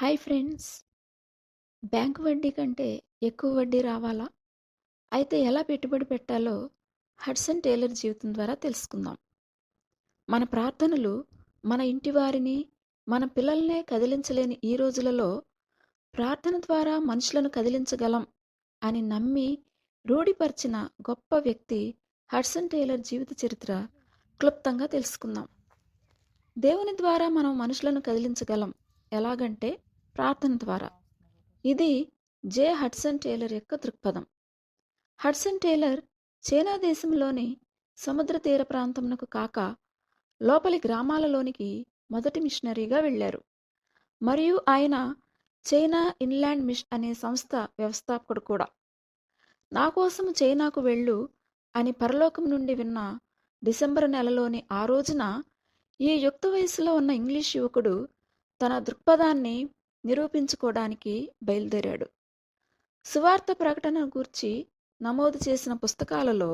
Hi friends. Bank వడ్డీ కంటే ఎక్కువ వడ్డీ రావాలా? అయితే ఎలా పెట్టుబడి పెట్టాలో హడ్సన్ టేలర్ జీవితం ద్వారా తెలుసుకుందాం. మన ప్రార్థనలు మన ఇంటి వారిని, మన పిల్లల్నే కదిలించలేని ఈ రోజులలో ప్రార్థన ద్వారా మనుషులను కదిలించగలం అని నమ్మి రూఢిపరిచిన గొప్ప వ్యక్తి హడ్సన్ టేలర్ జీవిత చరిత్ర క్లుప్తంగా తెలుసుకుందాం. దేవుని ద్వారా మనం మనుషులను కదిలించగలం. ఎలాగంటే ప్రార్థన ద్వారా. ఇది హడ్సన్ టేలర్ యొక్క దృక్పథం. హడ్సన్ టేలర్ చైనా దేశంలోని సముద్ర తీర ప్రాంతమునకు కాక లోపలి గ్రామాలలోనికి మొదటి మిషనరీగా వెళ్ళారు. మరియు ఆయన చైనా ఇన్లాండ్ మిషన్ అనే సంస్థ వ్యవస్థాపకుడు కూడా. నా కోసం చైనాకు వెళ్ళు అని పరలోకం నుండి విన్న డిసెంబర్ నెలలోని ఆ రోజున ఈ యుక్త వయసులో ఉన్న ఇంగ్లీష్ యువకుడు తన దృక్పథాన్ని నిరూపించుకోవడానికి బయలుదేరాడు. సువార్త ప్రకటన గూర్చి నమోదు చేసిన పుస్తకాలలో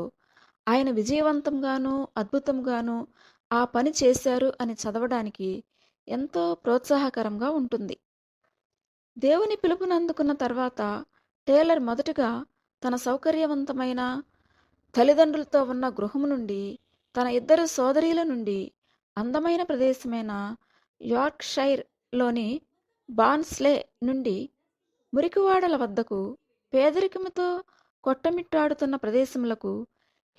ఆయన విజయవంతంగానూ అద్భుతంగానూ ఆ పని చేశారు అని చదవడానికి ఎంతో ప్రోత్సాహకరంగా ఉంటుంది. దేవుని పిలుపునందుకున్న తర్వాత టేలర్ మొదటగా తన సౌకర్యవంతమైన తల్లిదండ్రులతో ఉన్న గృహం నుండి తన ఇద్దరు సోదరీల నుండి అందమైన ప్రదేశమైన యార్క్షైర్లోని బాన్స్లే నుండి మురికివాడల వద్దకు, పేదరికముతో కొట్టమిట్టాడుతున్న ప్రదేశములకు,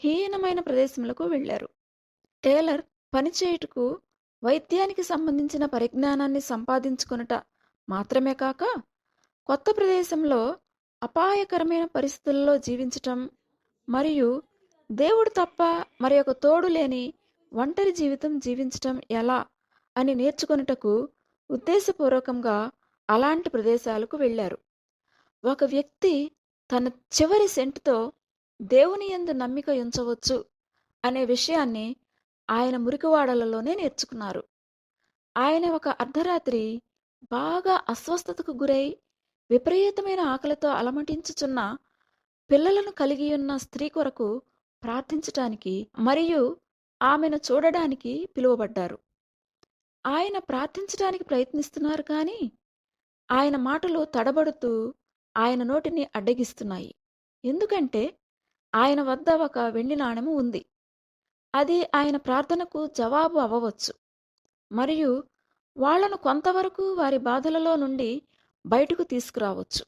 హీనమైన ప్రదేశములకు వెళ్లారు. టేలర్ పనిచేయుటకు వైద్యానికి సంబంధించిన పరిజ్ఞానాన్ని సంపాదించుకొనుట మాత్రమే కాక కొత్త ప్రదేశంలో అపాయకరమైన పరిస్థితుల్లో జీవించటం మరియు దేవుడు తప్ప మరి ఒక తోడు లేని ఒంటరి జీవితం జీవించటం ఎలా అని నేర్చుకొనుటకు ఉద్దేశపూర్వకంగా అలాంటి ప్రదేశాలకు వెళ్లారు. ఒక వ్యక్తి తన చివరి సెంటుతో దేవుని యందు నమ్మిక ఉంచవచ్చు అనే విషయాన్ని ఆయన మురికివాడలలోనే నేర్చుకున్నారు. ఆయన ఒక అర్ధరాత్రి బాగా అస్వస్థతకు గురై విపరీతమైన ఆకలితో అలమటించుచున్న పిల్లలను కలిగి ఉన్న స్త్రీ కొరకు ప్రార్థించటానికి మరియు ఆమెను చూడడానికి పిలువబడ్డారు. ఆయన ప్రార్థించడానికి ప్రయత్నిస్తున్నారు కానీ ఆయన మాటలు తడబడుతూ ఆయన నోటిని అడ్డగిస్తున్నాయి. ఎందుకంటే ఆయన వద్ద ఒక వెండి నాణెము ఉంది. అది ఆయన ప్రార్థనకు జవాబు అవ్వవచ్చు మరియు వాళ్లను కొంతవరకు వారి బాధలలో నుండి బయటకు తీసుకురావచ్చు.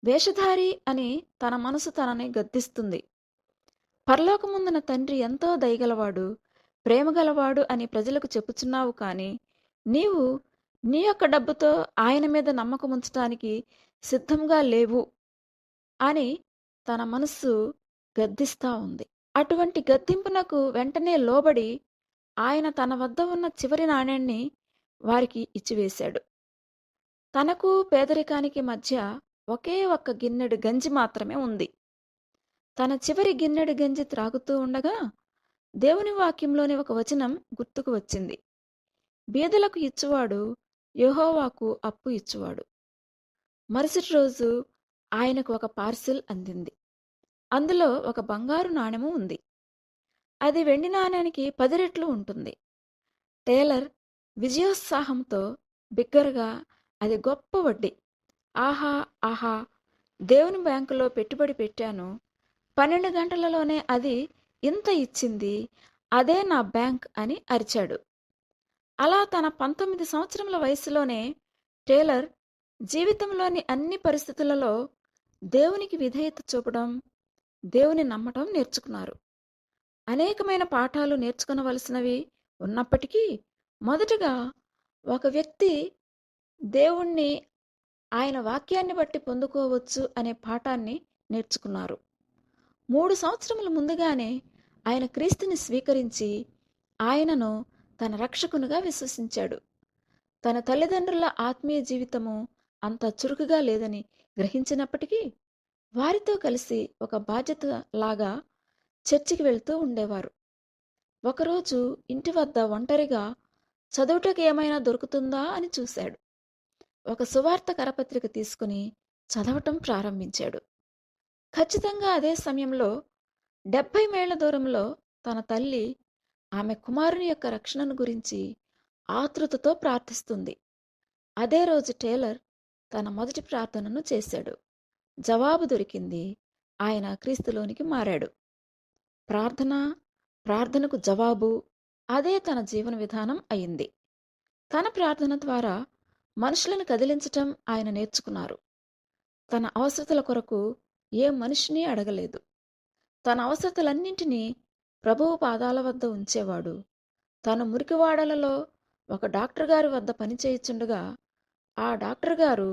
వేషధారి అని తన మనసు తనని గద్దిస్తుంది. పరలోకముందున తండ్రి ఎంతో దయగలవాడు, ప్రేమగలవాడు అని ప్రజలకు చెప్పుచున్నావు కానీ నీవు నీ యొక్క డబ్బుతో ఆయన మీద నమ్మకం ఉంచటానికి సిద్ధంగా లేవు అని తన మనస్సు గద్దిస్తా ఉంది. అటువంటి గద్దింపునకు వెంటనే లోబడి ఆయన తన వద్ద ఉన్న చివరి నాణ్యాన్ని వారికి ఇచ్చివేశాడు. తనకు పేదరికానికి మధ్య ఒకే ఒక్క గిన్నెడు గంజి మాత్రమే ఉంది. తన చివరి గిన్నెడు గంజి త్రాగుతూ ఉండగా దేవుని వాక్యంలోని ఒక వచనం గుర్తుకు వచ్చింది. బీదలకు ఇచ్చువాడు యెహోవాకు అప్పు ఇచ్చువాడు. మరుసటి రోజు ఆయనకు ఒక పార్సిల్ అందింది. అందులో ఒక బంగారు నాణెము ఉంది. అది వెండి నాణ్యానికి 10 రెట్లు ఉంటుంది. టేలర్ విజయోత్సాహంతో బిగ్గరగా, అది గొప్ప వడ్డీ, ఆహా ఆహా, దేవుని బ్యాంకులో పెట్టుబడి పెట్టాను, 12 గంటలలోనే అది ఇంత ఇచ్చింది, అదే నా బ్యాంక్ అని అరిచాడు. అలా తన 19 సంవత్సరముల వయసులోనే టేలర్ జీవితంలోని అన్ని పరిస్థితులలో దేవునికి విధేయత చూపడం, దేవుని నమ్మటం నేర్చుకున్నారు. అనేకమైన పాఠాలు నేర్చుకునవలసినవి ఉన్నప్పటికీ మొదటగా ఒక వ్యక్తి దేవుణ్ణి ఆయన వాక్యాన్ని బట్టి పొందుకోవచ్చు అనే పాఠాన్ని నేర్చుకున్నారు. 3 సంవత్సరముల ముందుగానే ఆయన క్రీస్తుని స్వీకరించి ఆయనను తన రక్షకునిగా విశ్వసించాడు. తన తల్లిదండ్రుల ఆత్మీయ జీవితము అంత చురుకుగా లేదని గ్రహించినప్పటికీ వారితో కలిసి ఒక బాధ్యత లాగా చర్చికి వెళ్తూ ఉండేవారు. ఒకరోజు ఇంటి వద్ద ఒంటరిగా చదువుటకు ఏమైనా దొరుకుతుందా అని చూశాడు. ఒక సువార్త కరపత్రిక తీసుకుని చదవటం ప్రారంభించాడు. ఖచ్చితంగా అదే సమయంలో 70 మైళ్ళ దూరంలో తన తల్లి ఆమె కుమారుని యొక్క రక్షణను గురించి ఆతృతతో ప్రార్థిస్తుంది. అదే రోజు టేలర్ తన మొదటి ప్రార్థనను చేశాడు. జవాబు దొరికింది. ఆయన క్రీస్తులోనికి మారాడు. ప్రార్థన, ప్రార్థనకు జవాబు, అదే తన జీవన విధానం అయింది. తన ప్రార్థన ద్వారా మనుషులను కదిలించటం ఆయన నేర్చుకున్నారు. తన అవసరతల కొరకు ఏ మనిషిని అడగలేదు. తన అవసరతలన్నింటినీ ప్రభువు పాదాల వద్ద ఉంచేవాడు. తను మురికివాడలలో ఒక డాక్టర్ గారి వద్ద పనిచేయుచుండగా ఆ డాక్టర్ గారు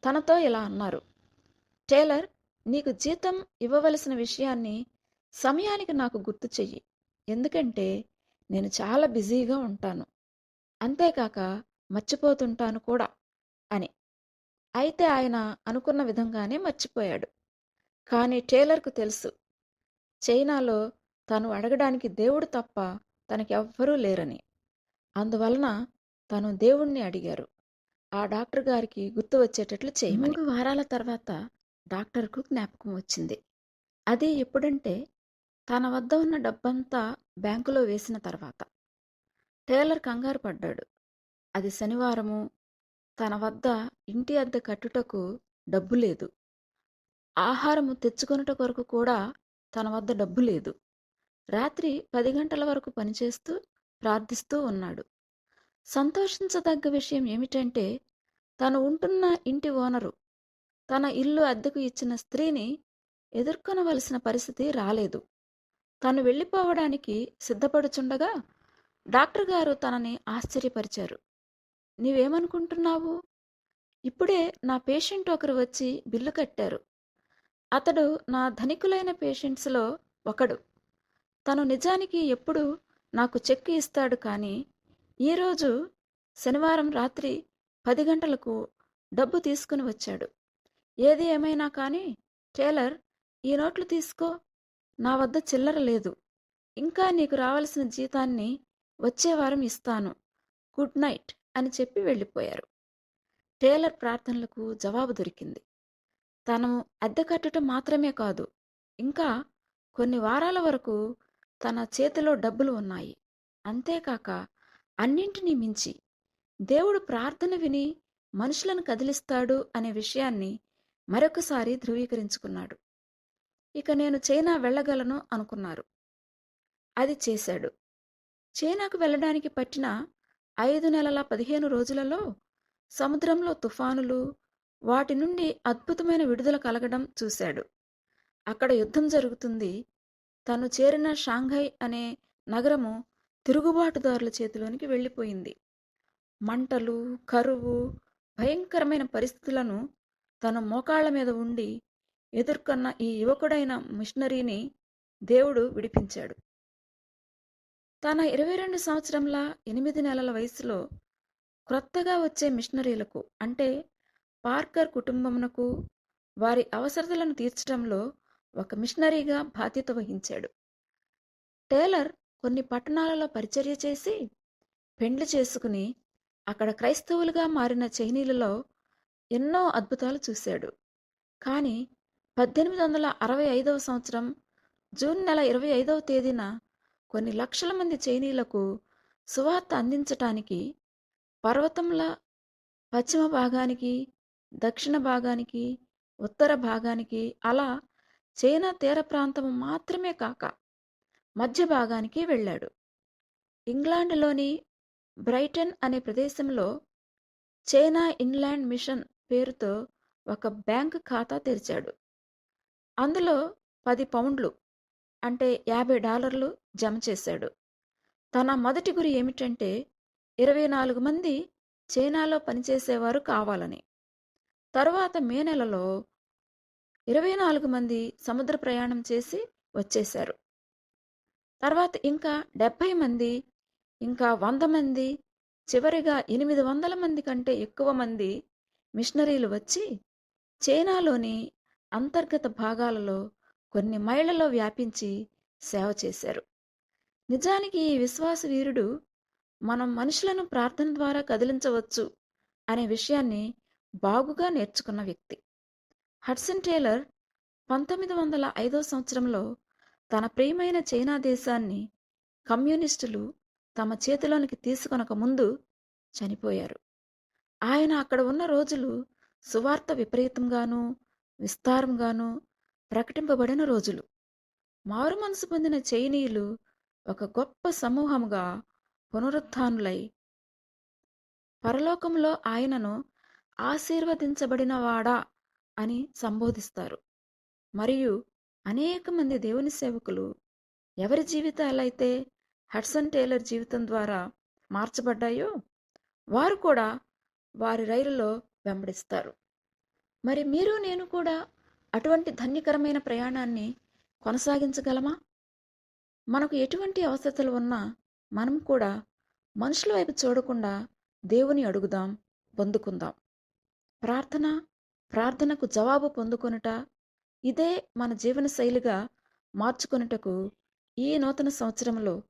తనతో ఇలా అన్నారు: టేలర్, నీకు జీతం ఇవ్వవలసిన విషయాన్ని సమయానికి నాకు గుర్తు చెయ్యి. ఎందుకంటే నేను చాలా బిజీగా ఉంటాను. అంతేకాక మర్చిపోతుంటాను కూడా అని. అయితే ఆయన అనుకున్న విధంగానే మర్చిపోయాడు. కానీ టేలర్కు తెలుసు, చైనాలో తను అడగడానికి దేవుడు తప్ప తనకెవ్వరూ లేరని. అందువలన తను దేవుణ్ణి అడిగారు, ఆ డాక్టర్ గారికి గుర్తు వచ్చేటట్లు చేయమని. 3 వారాల తర్వాత డాక్టర్కు జ్ఞాపకం వచ్చింది. అది ఎప్పుడంటే తన వద్ద ఉన్న డబ్బంతా బ్యాంకులో వేసిన తర్వాత. టేలర్ కంగారు పడ్డాడు. అది శనివారము. తన వద్ద ఇంటి అద్దె కట్టుటకు డబ్బు లేదు. ఆహారము తెచ్చుకొనుట కొరకు కూడా తన వద్ద డబ్బు లేదు. రాత్రి 10 గంటల వరకు పనిచేస్తూ ప్రార్థిస్తూ ఉన్నాడు. సంతోషించదగ్గ విషయం ఏమిటంటే తను ఉంటున్న ఇంటి ఓనరు తన ఇల్లు అద్దెకు ఇచ్చిన స్త్రీని ఎదుర్కొనవలసిన పరిస్థితి రాలేదు. తను వెళ్ళిపోవడానికి సిద్ధపడుచుండగా డాక్టర్ గారు తనని ఆశ్చర్యపరిచారు. నీవేమనుకుంటున్నావు? ఇప్పుడే నా పేషెంట్ ఒకరు వచ్చి బిల్లు కట్టారు. అతడు నా ధనికులైన పేషెంట్స్లో ఒకడు. తను నిజానికి ఎప్పుడు నాకు చెక్ ఇస్తాడు, కానీ ఈరోజు శనివారం రాత్రి 10 గంటలకు డబ్బు తీసుకుని వచ్చాడు. ఏది ఏమైనా కానీ టేలర్, ఈ నోట్లు తీసుకో. నా వద్ద చిల్లర లేదు. ఇంకా నీకు రావలసిన జీతాన్ని వచ్చే వారం ఇస్తాను. గుడ్ నైట్ అని చెప్పి వెళ్ళిపోయారు. టేలర్ ప్రార్థనలకు జవాబు దొరికింది. తను అద్దె కట్టడం మాత్రమే కాదు, ఇంకా కొన్ని వారాల వరకు తన చేతిలో డబ్బులు ఉన్నాయి. అంతేకాక అన్నింటినీ మించి దేవుడు ప్రార్థన విని మనుషులను కదిలిస్తాడు అనే విషయాన్ని మరొకసారి ధృవీకరించుకున్నాడు. ఇక నేను చైనా వెళ్ళగలను అనుకున్నారు. అది చేశాడు. చైనాకు వెళ్ళడానికి పట్టిన 5 నెలల 15 రోజులలో సముద్రంలో తుఫానులు, వాటి నుండి అద్భుతమైన విడుదల కలగడం చూశాడు. అక్కడ యుద్ధం జరుగుతుంది. తను చేరిన షాంఘై అనే నగరము తిరుగుబాటుదారుల చేతిలోనికి వెళ్ళిపోయింది. మంటలు, కరువు, భయంకరమైన పరిస్థితులను తన మోకాళ్ల మీద ఉండి ఎదుర్కొన్న ఈ యువకుడైన మిషనరీని దేవుడు విడిపించాడు. తన 22 సంవత్సరంల 8 నెలల వయసులో క్రొత్తగా వచ్చే మిషనరీలకు, అంటే పార్కర్ కుటుంబమునకు, వారి అవసరతలను తీర్చడంలో ఒక మిషనరీగా బాధ్యత వహించాడు. టేలర్ కొన్ని పట్టణాలలో పరిచర్య చేసి పెండ్లి చేసుకుని అక్కడ క్రైస్తవులుగా మారిన చైనీయులలో ఎన్నో అద్భుతాలు చూశాడు. కానీ 1865 సంవత్సరం జూన్ నెల 25వ తేదీన కొన్ని లక్షల మంది చైనీయులకు సువార్త అందించటానికి పర్వతంల పశ్చిమ భాగానికి, దక్షిణ భాగానికి, ఉత్తర భాగానికి, అలా చైనా తీర ప్రాంతం మాత్రమే కాక మధ్య భాగానికి వెళ్ళాడు. ఇంగ్లాండ్లోని బ్రైటన్ అనే ప్రదేశంలో చైనా ఇన్లాండ్ మిషన్ పేరుతో ఒక బ్యాంకు ఖాతా తెరిచాడు. అందులో 10 పౌండ్లు, అంటే $50 జమ చేశాడు. తన మొదటి గురి ఏమిటంటే 24 మంది చైనాలో పనిచేసేవారు కావాలని. తరువాత మే నెలలో 24 మంది సముద్ర ప్రయాణం చేసి వచ్చేశారు. తర్వాత ఇంకా 70 మంది, ఇంకా 100 మంది, చివరిగా 800 మంది కంటే ఎక్కువ మంది మిషనరీలు వచ్చి చైనాలోని అంతర్గత భాగాలలో కొన్ని మైళ్లలో వ్యాపించి సేవ చేశారు. నిజానికి ఈ విశ్వాస వీరుడు మనం మనుషులను ప్రార్థన ద్వారా కదిలించవచ్చు అనే విషయాన్ని బాగుగా నేర్చుకున్న వ్యక్తి. హడ్సన్ టేలర్ 1905 సంవత్సరంలో తన ప్రియమైన చైనా దేశాన్ని కమ్యూనిస్టులు తమ చేతిలోనికి తీసుకొనక ముందు చనిపోయారు. ఆయన అక్కడ ఉన్న రోజులు సువార్త విపరీతంగాను, విస్తారంగాను ప్రకటింపబడిన రోజులు. మారు మనసు పొందిన చైనీయులు ఒక గొప్ప సమూహముగా పునరుత్థానులై పరలోకంలో ఆయనను ఆశీర్వదించబడినవాడా అని సంబోధిస్తారు. మరియు అనేక మంది దేవుని సేవకులు ఎవరి జీవితాలైతే హడ్సన్ టేలర్ జీవితం ద్వారా మార్చబడ్డాయో వారు కూడా వారి రైలులో వెంబడిస్తారు. మరి మీరు నేను కూడా అటువంటి ధన్యకరమైన ప్రయాణాన్ని కొనసాగించగలమా? మనకు ఎటువంటి అవసరతలు ఉన్నా మనం కూడా మనుషుల వైపు చూడకుండా దేవుని అడుగుదాం, పొందుకుందాం. ప్రార్థన, ప్రార్థనకు జవాబు పొందుకొనుట, ఇదే మన జీవన శైలిగా మార్చుకొనుటకు ఈ నూతన సంవత్సరంలో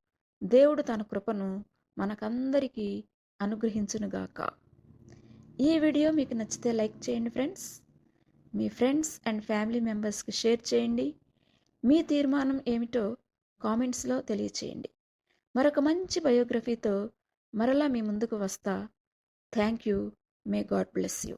దేవుడు తన కృపను మనకందరికీ అనుగ్రహించునుగాక. ఈ వీడియో మీకు నచ్చితే లైక్ చేయండి friends. Me friends and family మెంబర్స్కి షేర్ చేయండి. మీ తీర్మానం ఏమిటో కామెంట్స్లో తెలియచేయండి. మరొక మంచి బయోగ్రఫీతో మరలా మీ ముందుకు వస్తా. Thank you. May God bless you.